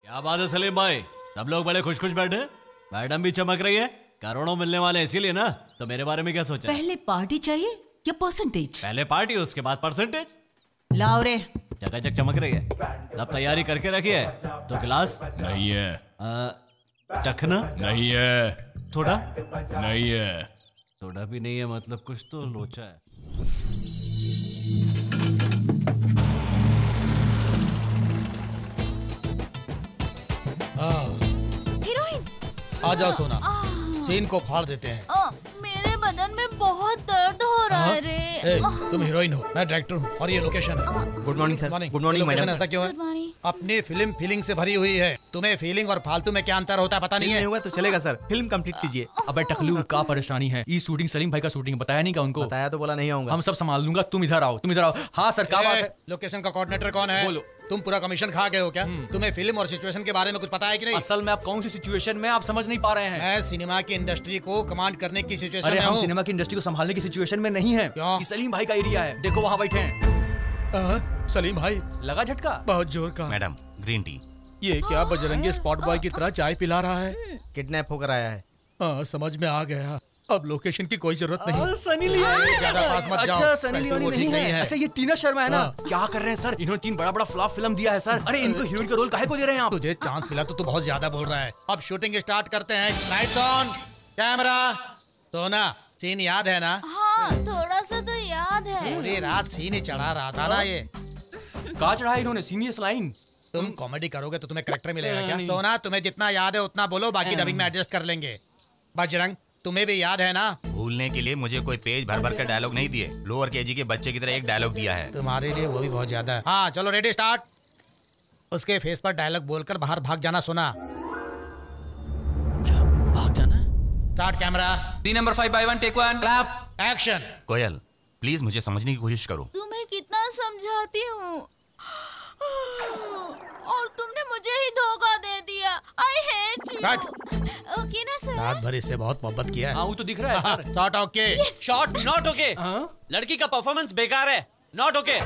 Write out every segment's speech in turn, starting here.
क्या बात है सलीम भाई, सब लोग बड़े खुश खुश बैठे। मैडम भी चमक रही है, करोड़ों मिलने वाले इसीलिए ना। तो मेरे बारे में क्या सोचा? पहले पार्टी चाहिए या परसेंटेज? पहले पार्टी उसके बाद परसेंटेज। लाओ रे। चकाचक चमक रही है, सब तैयारी करके रखी है। तो गिलास नहीं है, चखना नहीं है, थोड़ा नहीं है, थोड़ा भी नहीं है मतलब कुछ तो लोचा है। हीरोइन आ जाओ सोना, सीन को फाड़ देते हैं। मेरे बदन में बहुत दर्द हो रहा है रे। ए, तुम हीरोइन हो, मैं डायरेक्टर हूँ और ये लोकेशन है। Good morning sir. Morning. Good morning madam. ऐसा क्यों है? अपनी फिल्म फीलिंग से भरी हुई है। तुम्हें फीलिंग और फालतू में क्या अंतर होता है पता नहीं है? होगा तो चलेगा सर, फिल्म कंप्लीट कीजिए। अबे टकलू, का परेशानी है? ये शूटिंग सलीम भाई का शूटिंग बताया नहीं का उनको? बताया तो बोला नहीं आऊंगा। हम सब संभाल लूंगा, तुम इधर आओ, तुम इधर आओ। हाँ सर, क्या बात है? लोकेशन का कोऑर्डिनेटर कौन है? बोलो। तुम पूरा कमीशन खा गए हो क्या? तुम्हें फिल्म और सिचुएशन के बारे में कुछ पता है कि नहीं? असल में आप कौन सी सिचुएशन में आप समझ नहीं पा रहे हैं? मैं सिनेमा की इंडस्ट्री को कमांड करने की सिचुएशन अरे में हम हूँ। सिनेमा की इंडस्ट्री को संभालने की सिचुएशन में नहीं है। क्यों? ये सलीम भाई का एरिया है, देखो वहाँ बैठे हैं। सलीम भाई, लगा झटका? बहुत जोर का। Madam green tea. ये क्या बजरंगी स्पॉट बॉय की तरह चाय पिला रहा है? किडनैप होकर आया है। हाँ, समझ में आ गया। अब लोकेशन की कोई जरूरत नहीं। सनी लियोनी। ज्यादा पास मत जाओ। अच्छा, सनी पैसे लियोनी वो ठीक नहीं है। अच्छा, ये टीना शर्मा है ना? क्या कर रहे हैं सर? इन्होंने 3 बड़ा फ्लॉप फिल्म दिया है सर। अरे इनको हीरोइन का रोल काहे को दे रहे हैं आप? तुझे चांस मिला तो तू बहुत ज्यादा बोल रहा है। अब शूटिंग स्टार्ट करते हैं। Lights on, camera. सोना, सीन याद है ना? हाँ, थोड़ा सा तो याद है। पूरी रात सीन ही चढ़ा रहा था ना ये। कहा चढ़ाया इन्होंने? सीनियस लाइन। तुम कॉमेडी करोगे तो तुम्हें करेक्टर मिलेगा क्या? सोना, तुम्हें जितना याद है उतना बोलो, बाकी डबिंग में एडजस्ट कर लेंगे। बजरंग, तुम्हें भी याद है ना? भूलने के लिए मुझे कोई पेज भर भर कर डायलॉग नहीं दिए। लोअर केजी के बच्चे की तरह एक डायलॉग दिया है। तुम्हारे लिए वो भी बहुत ज्यादा है। हाँ चलो, रेडी स्टार्ट। उसके फेस पर डायलॉग बोलकर बाहर भाग जाना। सोना, भाग जाना। Start camera. Scene number 5/1 take 1 clap action. Koyal please मुझे समझने की कोशिश करो। तुम्हें कितना समझाती हूँ और तुमने मुझे ही धोखा दे दिया। I hate you. ओके ना सर? रात भर इससे बहुत मोहब्बत किया है। हाँ, वो तो दिख रहा है sir. Shot okay. Shot not okay. लड़की का परफॉर्मेंस बेकार है, नॉट ओके।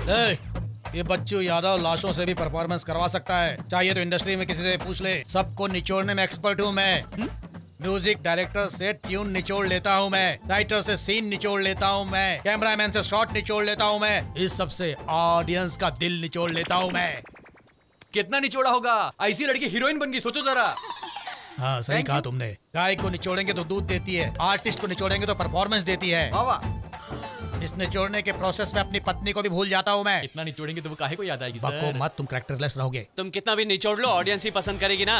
ये बच्चू यादव लाशों से भी परफॉर्मेंस करवा सकता है। चाहिए तो इंडस्ट्री में किसी से पूछ ले। सबको निचोड़ने में एक्सपर्ट हूँ मैं। म्यूजिक डायरेक्टर से ट्यून निचोड़ लेता हूँ मैं, राइटर से सीन निचोड़ लेता हूँ मैं, कैमरामैन से शॉट निचोड़ लेता हूँ मैं, इस सबसे ऑडियंस का दिल निचोड़ लेता हूँ मैं। कितना निचोड़ा होगा? ऐसी लड़की हीरोइन बन गई, सोचो जरा। हाँ सही कहा तुमने। गाय को निचोड़ेंगे तो दूध देती है, आर्टिस्ट को निचोड़ेंगे तो परफॉर्मेंस देती है। इस निचोड़ने के प्रोसेस में अपनी पत्नी को भी भूल जाता हूँ मैं। इतना निचोड़ेंगे तो वो काहे को याद आएगी बको सर? मत, तुम कैरेक्टरलेस रहोगे। तुम कितना भी निचोड़ लो, ऑडियंस ही पसंद करेगी ना।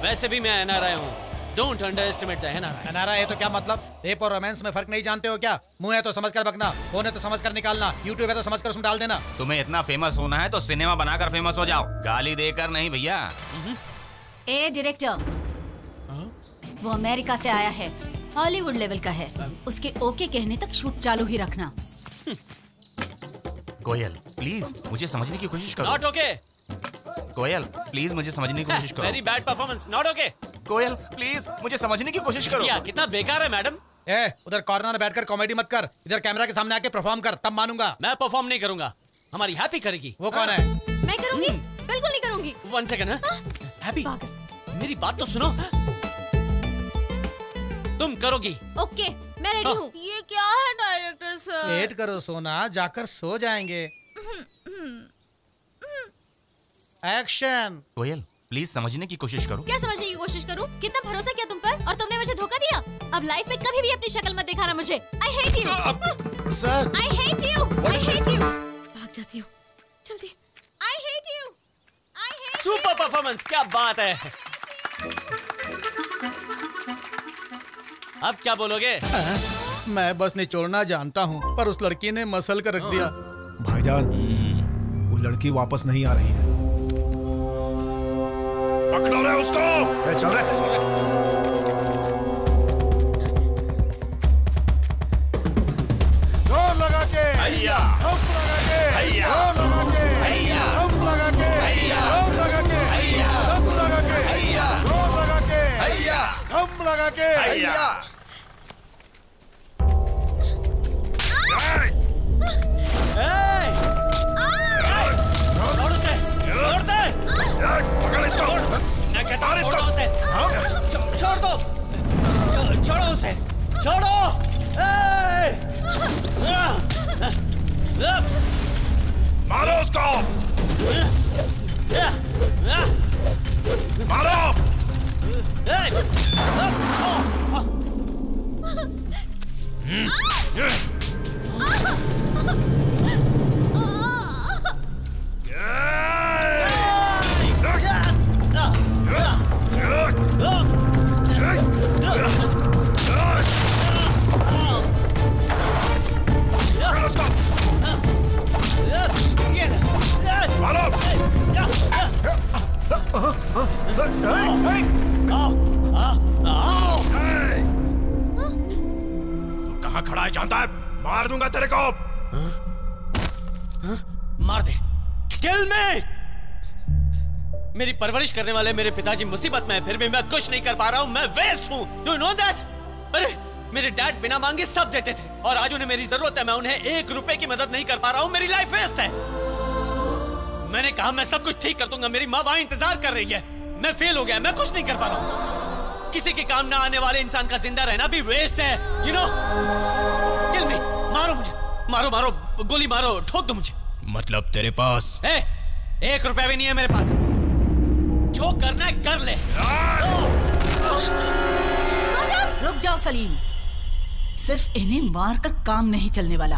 वैसे भी मैं एनआरआई हूँ, don't underestimate the NRI. NRI है तो क्या मतलब? रेप और रोमांस में फर्क नहीं जानते हो क्या? मुंह है तो समझ कर बकना, फोन है तो समझ कर निकालना, यूट्यूब है तो समझ कर उसमें डाल देना। तुम्हें इतना फेमस होना है तो सिनेमा बनाकर फेमस हो जाओ, गाली देकर नहीं भैया। ए डायरेक्टर, वो अमेरिका से आया है, हॉलीवुड लेवल का है। उसके ओके कहने तक शूट चालू ही रखना। कोयल प्लीज मुझे समझने की कोशिश करो। Not okay. कोयल प्लीज मुझे समझने की कोशिश करो। Very bad performance, not okay. Koyal please मुझे समझने की कोशिश करो। कितना बेकार है मैडम। उधर कॉर्नर में बैठकर कॉमेडी मत कर, इधर कैमरा के सामने आके परफॉर्म कर, तब मानूंगा। मैं परफॉर्म नहीं करूंगा, हमारी हैप्पी करेगी। वो कौन है? मैं करूंगी, बिल्कुल नहीं करूंगी। 1 सेकंड। हैप्पी मेरी बात तो सुनो। तुम करोगी? ओके, मैं रेडी हूँ। ये क्या है डायरेक्टर सर? वेट करो सोना, जाकर सो जाएंगे। एक्शन। कोयल प्लीज समझने की कोशिश करो। क्या समझने की कोशिश करूँ? कितना भरोसा किया तुम पर और तुमने मुझे धोखा दिया। अब लाइफ में कभी भी अपनी शक्ल मत दिखाना मुझे। I hate you sir. I hate you. I hate you. भाग जाती हूँ जल्दी। I hate you. I hate. Super performance, क्या बात है। अब क्या बोलोगे? मैं बस निचोड़ना जानता हूँ, पर उस लड़की ने मसल कर रख दिया। भाईजान, वो लड़की वापस नहीं आ रही है। पकड़ो रे उसको। चल रहे। जोर लगा के हैया, हम लगा के हैया, जोर लगा के हैया, हम लगा के हैया, जोर लगा के हैया, हम लगा के हैया, जोर लगा के हैया, हम लगा के हैया। छोड़ दे। पकड़ इसको। छोड़ो। मारो उसको। मारो। कहाँ खड़ा है जानता है? मार दूंगा तेरे को। मार दे। किल मी। मेरी परवरिश करने वाले मेरे पिताजी मुसीबत में है, फिर भी मैं कुछ नहीं कर पा रहा हूँ। मैं वेस्ट हूँ। Do you know that? अरे मेरे डैड बिना मांगे सब देते थे और आज उन्हें मेरी जरूरत है। मैं उन्हें 1 रुपए की मदद नहीं कर पा रहा हूँ। मेरी लाइफ वेस्ट है। मैंने कहा मैं सब कुछ ठीक कर दूंगा। मेरी माँ वहां इंतजार कर रही है। मैं फेल हो गया। मैं कुछ नहीं कर पा रहा हूँ। किसी के काम ना आने वाले इंसान का जिंदा रहना भी वेस्ट है। यू नो, किल मी। मारो मुझे। मारो मारो, गोली मारो, ठोक दो मुझे। मतलब तेरे पास 1 रुपया भी नहीं है मेरे पास। जो करना है कर ले। रुक जाओ सलीम, सिर्फ इन्हें मारकर काम नहीं चलने वाला।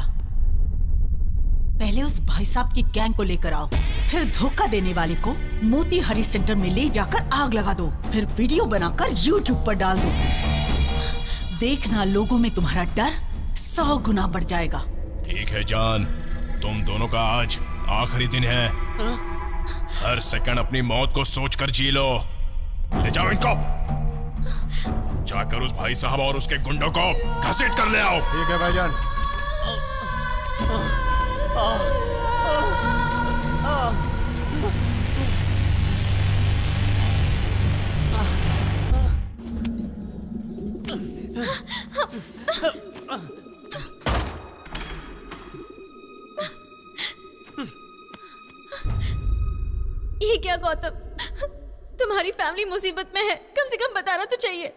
पहले उस भाई साहब की गैंग को लेकर आओ, फिर धोखा देने वाले को मोती हरी सेंटर में ले जाकर आग लगा दो, फिर वीडियो बनाकर YouTube पर डाल दो। देखना लोगों में तुम्हारा डर 100 गुना बढ़ जाएगा। ठीक है जान, तुम दोनों का आज आखिरी दिन है। हर सेकंड अपनी मौत को सोचकर जी लो। ले जाओ इनको। जाकर उस भाई साहब और उसके गुंडों को घसीट कर ले आओ। ठीक है भाईजान। ये क्या गौतम, तुम्हारी फैमिली मुसीबत में है, कम से कम बताना तो चाहिए।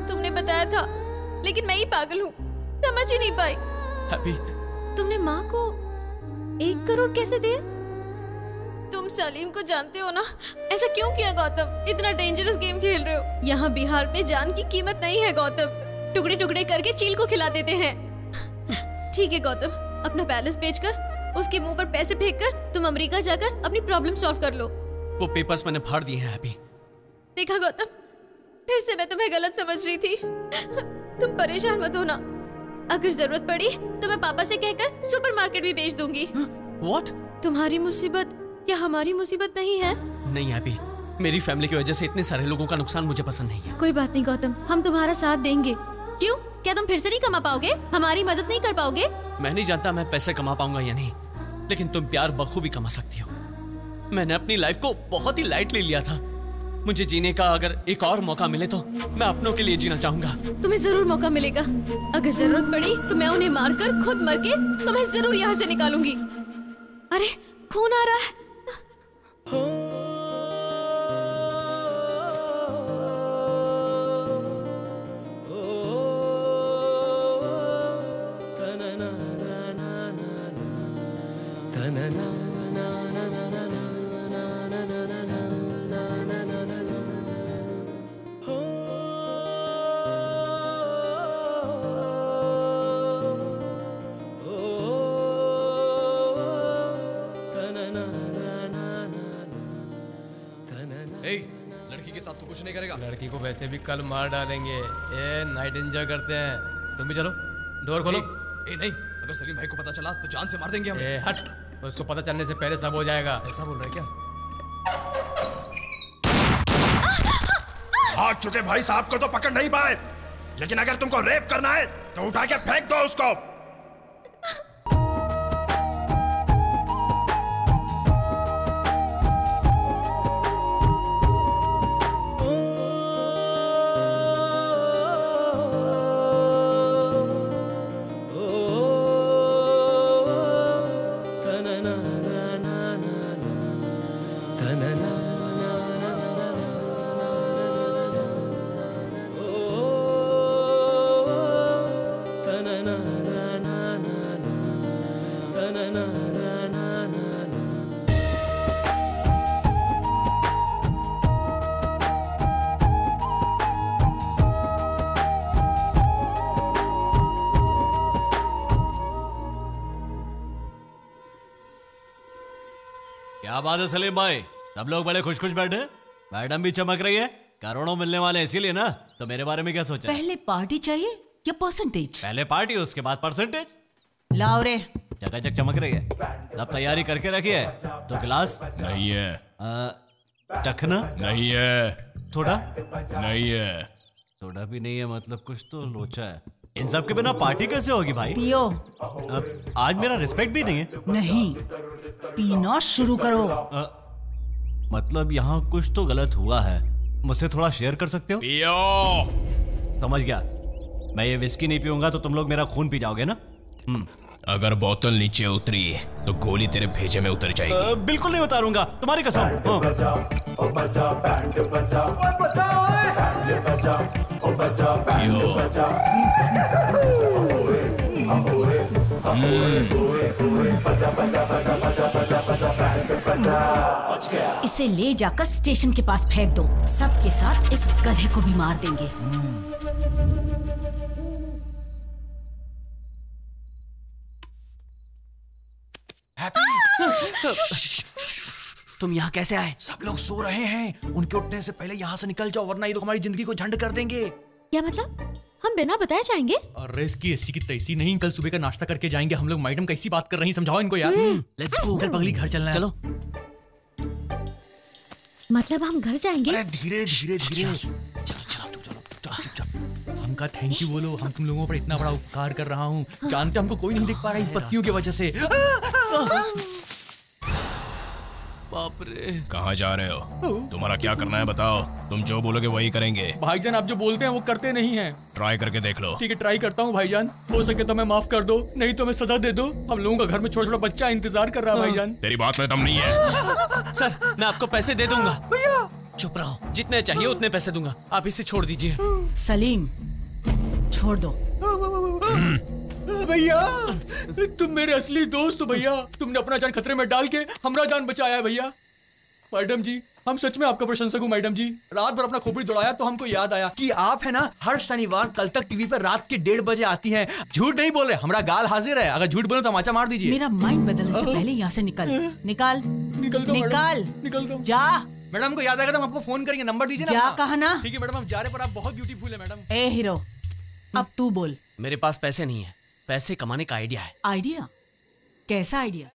तुमने बताया था लेकिन मैं ही पागल हूँ, समझ ही नहीं पाई। हैप्पी, तुमने माँ को 1 करोड़ कैसे दिए? तुम सलीम को जानते हो ना, ऐसा क्यों किया गौतम? इतना डेंजरस गेम खेल रहे हो। यहाँ बिहार में जान की कीमत नहीं है गौतम, टुकड़े टुकड़े करके चील को खिला देते हैं। ठीक है गौतम, अपना पैलेस बेचकर उसके मुंह पर पैसे फेंककर तुम अमेरिका जाकर अपनी प्रॉब्लम सॉल्व कर लो। वो पेपर्स मैंने फाड़ दिए हैं हैप्पी। देखा गौतम, फिर से मैं तुम्हें गलत समझ रही थी। तुम परेशान मत होना, अगर जरूरत पड़ी तो मैं पापा से कहकर सुपरमार्केट भी बेच दूंगी। What? तुम्हारी मुसीबत या हमारी मुसीबत नहीं है? नहीं हैप्पी, मेरी फैमिली की वजह से इतने सारे लोगों का नुकसान मुझे पसंद नहीं है। कोई बात नहीं गौतम, हम तुम्हारा साथ देंगे। क्यों, क्या तुम फिर से नहीं कमा पाओगे? हमारी मदद नहीं कर पाओगे? मैं नहीं जानता मैं पैसे कमा पाऊंगा या नहीं, लेकिन तुम प्यार बखूबी कमा सकती हो। मैंने अपनी लाइफ को बहुत ही लाइटली लिया था। मुझे जीने का अगर एक और मौका मिले तो मैं अपनों के लिए जीना चाहूंगा। तुम्हें जरूर मौका मिलेगा। अगर जरूरत पड़ी तो मैं उन्हें मारकर खुद मर के तुम्हें जरूर यहाँ से निकालूंगी। अरे खून आ रहा है। लड़की के साथ तो कुछ नहीं करेगा। लड़की को वैसे भी कल मार डालेंगे। नाइट एंजॉय करते हैं, तुम भी चलो। डोर खोलो। नहीं, अगर सलीम भाई को पता चला तो जान से मार देंगे हमें। हट, उसको पता चलने से पहले सब हो जाएगा। ऐसा बोल रहा है क्या? भाग चुके भाई साहब को तो पकड़ नहीं पाए, लेकिन अगर तुमको रेप करना है तो उठा के फेंक दो उसको। क्या बात है सलीम भाई, सब लोग बड़े खुश खुश बैठे, मैडम भी चमक रही है। करोड़ों मिलने वाले इसीलिए ना, तो मेरे बारे में क्या सोचा? पहले पार्टी चाहिए या परसेंटेज? पहले पार्टी उसके बाद परसेंटेज। लाओ रे। चकाचक चमक रही है, सब तैयारी करके रखी है। तो गिलास नहीं है, चखना नहीं है, थोड़ा नहीं है, थोड़ा भी नहीं है, मतलब कुछ तो लोचा है। इन सब के बिना पार्टी कैसे होगी भाई? पियो। आज मेरा रिस्पेक्ट भी नहीं है। नहीं, पीना शुरू करो। मतलब यहाँ कुछ तो गलत हुआ है, मुझसे थोड़ा शेयर कर सकते हो? पियो। समझ गया, मैं ये विस्की नहीं पीऊंगा तो तुम लोग मेरा खून पी जाओगे ना। अगर बोतल नीचे उतरी तो गोली तेरे भेजे में उतर जाएगी। बिल्कुल नहीं उतारूंगा, तुम्हारी कसम। इसे ले जाकर स्टेशन के पास फेंक दो, सबके साथ इस गधे को भी मार देंगे। तुम यहाँ कैसे आए? सब लोग सो रहे हैं, उनके उठने से पहले यहाँ से निकल जाओ, वरना ये तो हमारी जिंदगी को झंड कर देंगे। क्या मतलब? हम बिना बताए जाएंगे? अरे इसकी ऐसी की तैसी नहीं, कल सुबह का नाश्ता करके जाएंगे हम लोग। मैडम कैसी बात कर रही हैं, समझाओ इनको यार। लेट्स गो, चल पगली घर चलना है। चलो। मतलब हम घर जाएंगे? अरे धीरे धीरे धीरे। चलो चुपचाप। हमका थैंक यू बोलो, हम तुम लोगों पर इतना बड़ा उपकार कर रहा हूँ। जानते हमको कोई नहीं देख पा रहा है पत्तियों की वजह से। बाप रे। कहाँ जा रहे हो? तुम्हारा क्या करना है बताओ, तुम जो बोलोगे वही करेंगे। भाईजान आप जो बोलते हैं वो करते नहीं हैं। ट्राई करके देख लो। ठीक है, ट्राई करता हूँ भाईजान, हो सके तो मैं माफ कर दो, नहीं तो मैं सजा दे दो। हम लोगों का घर में छोटा छोटा बच्चा इंतजार कर रहा है भाईजान। तेरी बात में दम नहीं है। सर मैं आपको पैसे दे दूंगा। भैया चुप रहो, जितने चाहिए उतने पैसे दूंगा, आप इसे छोड़ दीजिए। सलीम छोड़ दो। भैया तुम मेरे असली दोस्त हो भैया, तुमने अपना जान खतरे में डाल के हमारा जान बचाया है भैया। मैडम जी हम सच में आपका प्रशंसक हूँ मैडम जी। रात भर अपना खोपड़ी दौड़ाया तो हमको याद आया कि आप है ना हर शनिवार कल तक टीवी पर रात के 1:30 बजे आती हैं। झूठ नहीं बोले, हमारा गाल हाजिर है, अगर झूठ बोले तो तमाचा मार दीजिए। मेरा माइंड बदलने से पहले यहाँ से निकल। निकाल निकल दो निकाल निकल दो। जा। मैडम को याद आएगा तो हम आपको फोन करेंगे, नंबर दीजिए ना। जा कहा ना। ठीक है मैडम, हम जा रहे पर आप बहुत ब्यूटीफुल है मैडम। ए हीरो, अब तू बोल। मेरे पास पैसे नहीं है, पैसे कमाने का आइडिया है। आइडिया? कैसा आइडिया?